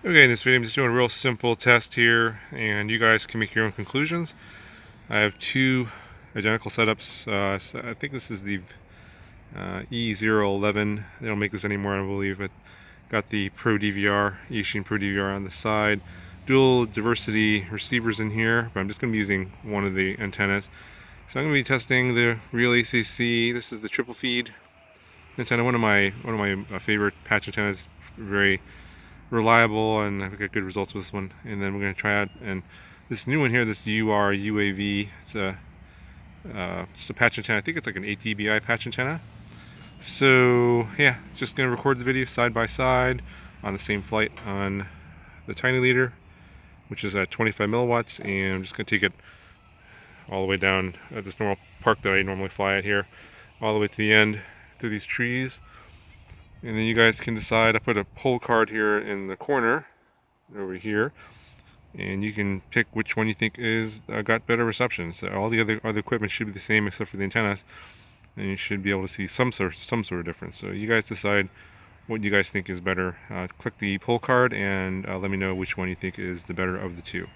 Okay, in this video I'm just doing a real simple test here, and you guys can make your own conclusions. I have two identical setups. So I think this is the E011. They don't make this anymore, I believe, but got the Pro DVR, Yixin Pro DVR on the side. Dual diversity receivers in here, but I'm just going to be using one of the antennas. So I'm going to be testing the Realacc. This is the Triple Feed antenna, one of my favorite patch antennas. Very reliable, and I've got good results with this one. And then we're going to try out and this new one here, this URUAV. It's just a patch antenna. I think it's like an 8 dBi patch antenna. So yeah, just going to record the video side by side on the same flight on the tiny leader, which is at 25 milliwatts, and I'm just going to take it all the way down at this normal park that I normally fly at here, all the way to the end through these trees. And then you guys can decide. I put a poll card here in the corner over here, and you can pick which one you think is got better reception. So all the other equipment should be the same except for the antennas, and you should be able to see some sort of difference. So you guys decide what you guys think is better. Click the poll card and let me know which one you think is the better of the two.